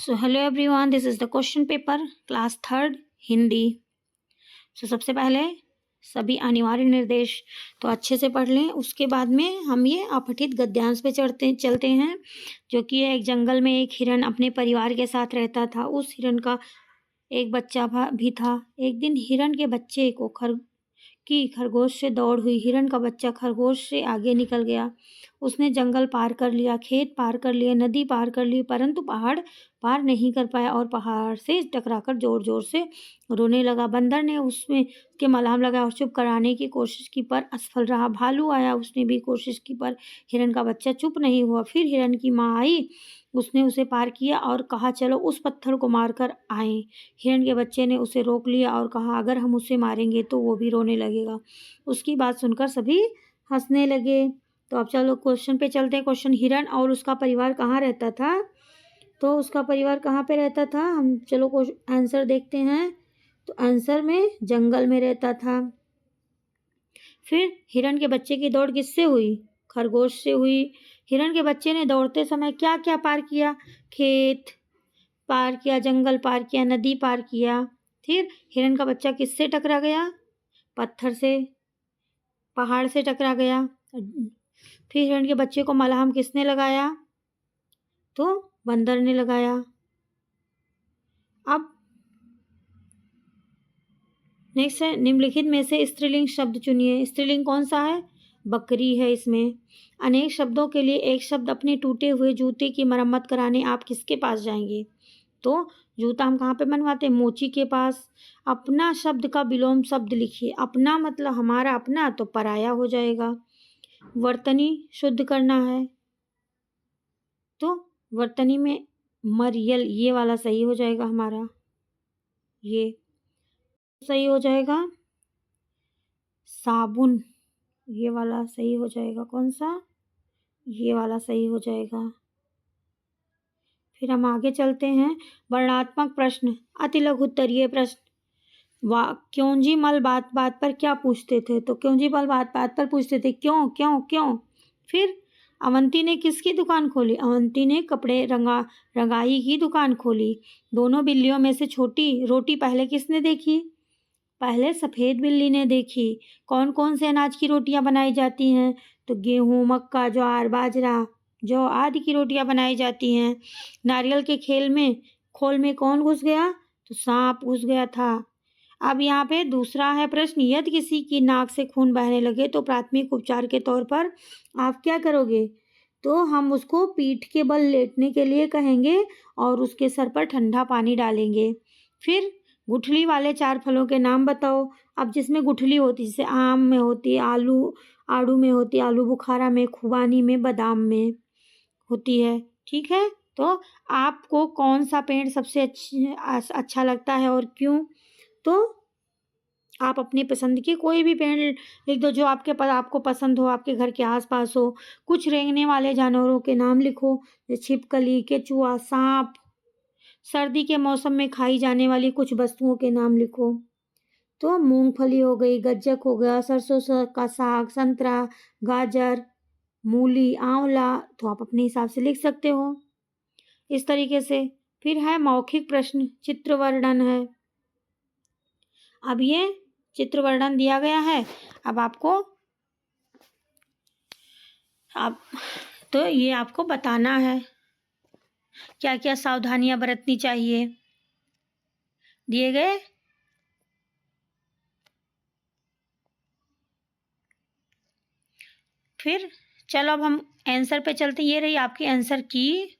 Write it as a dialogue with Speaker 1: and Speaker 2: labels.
Speaker 1: So hello everyone, this is the question paper class third Hindi. सबसे पहले सभी अनिवार्य निर्देश तो अच्छे से पढ़ लें। उसके बाद में हम ये अपठित गद्यांश पे चलते हैं, जो कि एक जंगल में एक हिरन अपने परिवार के साथ रहता था। उस हिरन का एक बच्चा भी था। एक दिन हिरन के बच्चे को खरगोश से दौड़ हुई। हिरन का बच्चा खरगोश से आगे निकल गया। उसने जंगल पार कर लिया, खेत पार कर लिए, नदी पार कर ली, परंतु पहाड़ पार नहीं कर पाया और पहाड़ से टकराकर जोर जोर से रोने लगा। बंदर ने उसमें के मलहम लगाया और चुप कराने की कोशिश की, पर असफल रहा। भालू आया, उसने भी कोशिश की, पर हिरन का बच्चा चुप नहीं हुआ। फिर हिरन की माँ आई, उसने उसे पार किया और कहा, चलो उस पत्थर को मारकर आएं। हिरन के बच्चे ने उसे रोक लिया और कहा, अगर हम उसे मारेंगे तो वो भी रोने लगेगा। उसकी बात सुनकर सभी हंसने लगे। तो अब चलो क्वेश्चन पे चलते हैं। क्वेश्चन, हिरन और उसका परिवार कहाँ रहता था? तो उसका परिवार कहाँ पे रहता था? हम चलो आंसर देखते हैं। तो आंसर में जंगल में रहता था। फिर हिरन के बच्चे की दौड़ किससे हुई? खरगोश से हुई। हिरन के बच्चे ने दौड़ते समय क्या क्या पार किया? खेत पार किया, जंगल पार किया, नदी पार किया। फिर हिरन का बच्चा किससे टकरा गया? पत्थर से, पहाड़ से टकरा गया। फिर हिरन के बच्चे को मलहम किसने लगाया? तो बंदर ने लगाया। अब नेक्स्ट है, निम्नलिखित में से स्त्रीलिंग शब्द चुनिए। स्त्रीलिंग कौन सा है? बकरी है इसमें। अनेक शब्दों के लिए एक शब्द, अपने टूटे हुए जूते की मरम्मत कराने आप किसके पास जाएंगे? तो जूता हम कहाँ पे बनवाते हैं? मोची के पास। अपना शब्द का विलोम शब्द लिखिए। अपना मतलब हमारा अपना, तो पराया हो जाएगा। वर्तनी शुद्ध करना है, तो वर्तनी में मरियल, ये वाला सही हो जाएगा हमारा, ये सही हो जाएगा। साबुन, ये वाला सही हो जाएगा। कौन सा? ये वाला सही हो जाएगा। फिर हम आगे चलते हैं। वर्णनात्मक प्रश्न, अति लघु उत्तरीय प्रश्न। वाह, क्योंजी मल बात बात पर क्या पूछते थे? तो क्योंजी मल बात बात पर पूछते थे, क्यों क्यों क्यों। फिर अवंती ने किसकी दुकान खोली? अवंती ने कपड़े रंगाई की दुकान खोली। दोनों बिल्लियों में से छोटी रोटी पहले किसने देखी? पहले सफ़ेद बिल्ली ने देखी। कौन कौन से अनाज की रोटियां बनाई जाती हैं? तो गेहूँ, मक्का, ज्वार, बाजरा, जौ आदि की रोटियां बनाई जाती हैं। नारियल के खोल में कौन घुस गया? तो सांप घुस गया था। अब यहाँ पे दूसरा है प्रश्न, यदि किसी की नाक से खून बहने लगे तो प्राथमिक उपचार के तौर पर आप क्या करोगे? तो हम उसको पीठ के बल लेटने के लिए कहेंगे और उसके सर पर ठंडा पानी डालेंगे। फिर गुठली वाले 4 फलों के नाम बताओ। अब जिसमें गुठली होती है, जैसे आम में होती है, आड़ू में होती है, आलू बुखारा में, खुबानी में, बादाम में होती है। ठीक है, तो आपको कौन सा पेड़ सबसे अच्छा लगता है और क्यों? तो आप अपनी पसंद की कोई भी पेड़ लिख दो जो आपको पसंद हो, आपके घर के आसपास हो। कुछ रेंगने वाले जानवरों के नाम लिखो, जैसे छिपकली, केचुआ, सांप। सर्दी के मौसम में खाई जाने वाली कुछ वस्तुओं के नाम लिखो। तो मूंगफली हो गई, गज्जक हो गया, सरसों का साग, संतरा, गाजर, मूली, आंवला। तो आप अपने हिसाब से लिख सकते हो इस तरीके से। फिर है मौखिक प्रश्न, चित्र वर्णन है। अब ये चित्र वर्णन दिया गया है। अब तो ये आपको बताना है क्या क्या सावधानियां बरतनी चाहिए, दिए गए। फिर चलो अब हम आंसर पे चलते हैं। ये रही आपकी आंसर की